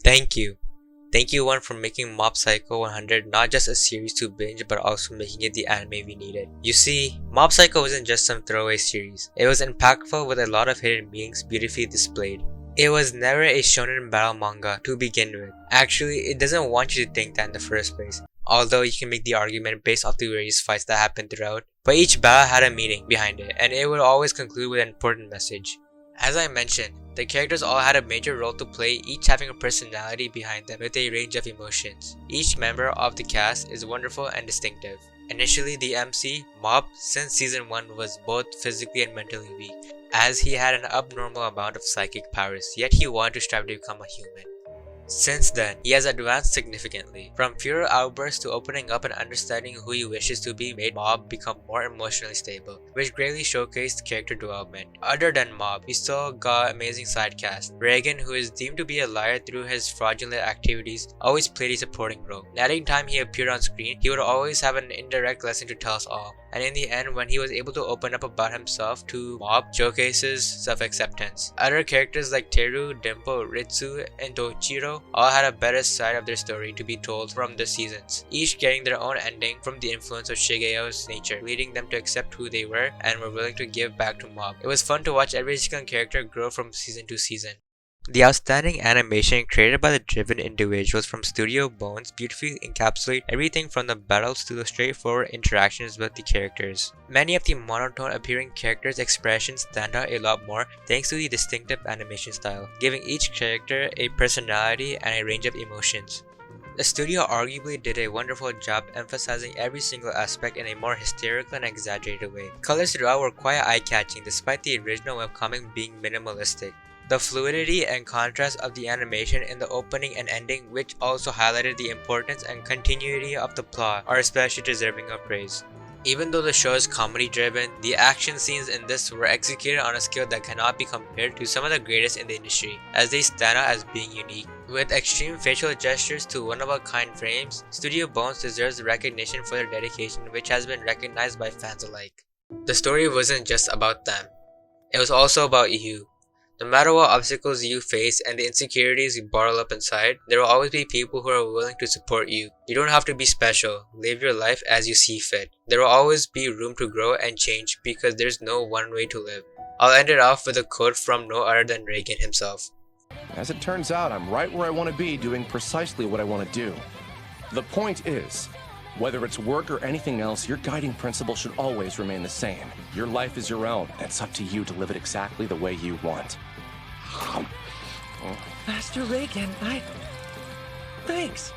Thank you. Thank you, one, for making Mob Psycho 100 not just a series to binge, but also making it the anime we needed. You see, Mob Psycho wasn't just some throwaway series. It was impactful with a lot of hidden meanings beautifully displayed. It was never a shonen battle manga to begin with. Actually, it doesn't want you to think that in the first place. Although you can make the argument based off the various fights that happened throughout. But each battle had a meaning behind it, and it would always conclude with an important message. As I mentioned, the characters all had a major role to play, each having a personality behind them with a range of emotions. Each member of the cast is wonderful and distinctive. Initially, the MC, Mob, since season 1 was both physically and mentally weak, as he had an abnormal amount of psychic powers, yet he wanted to strive to become a human. Since then, he has advanced significantly. From fewer outbursts to opening up and understanding who he wishes to be made Mob become more emotionally stable, which greatly showcased character development. Other than Mob, we still got amazing side cast. Reagan, who is deemed to be a liar through his fraudulent activities, always played a supporting role. Any time he appeared on screen, he would always have an indirect lesson to tell us all. And in the end, when he was able to open up about himself to Mob, showcases self-acceptance. Other characters like Teru, Dimple, Ritsu, and Toichiro all had a better side of their story to be told from the seasons, each getting their own ending from the influence of Shigeo's nature, leading them to accept who they were and were willing to give back to Mob. It was fun to watch every single character grow from season to season. The outstanding animation created by the driven individuals from Studio Bones beautifully encapsulate everything from the battles to the straightforward interactions with the characters. Many of the monotone appearing characters' expressions stand out a lot more thanks to the distinctive animation style, giving each character a personality and a range of emotions. The studio arguably did a wonderful job emphasizing every single aspect in a more hysterical and exaggerated way. Colors throughout were quite eye-catching despite the original webcomic being minimalistic. The fluidity and contrast of the animation in the opening and ending, which also highlighted the importance and continuity of the plot, are especially deserving of praise. Even though the show is comedy driven, the action scenes in this were executed on a scale that cannot be compared to some of the greatest in the industry, as they stand out as being unique. With extreme facial gestures to one-of-a-kind frames, Studio Bones deserves recognition for their dedication, which has been recognized by fans alike. The story wasn't just about them, it was also about you. No matter what obstacles you face and the insecurities you bottle up inside, there will always be people who are willing to support you. You don't have to be special. Live your life as you see fit. There will always be room to grow and change because there's no one way to live. I'll end it off with a quote from no other than Reagan himself. As it turns out, I'm right where I want to be doing precisely what I want to do. The point is, whether it's work or anything else, your guiding principle should always remain the same. Your life is your own, and it's up to you to live it exactly the way you want. Master Reagan, thanks.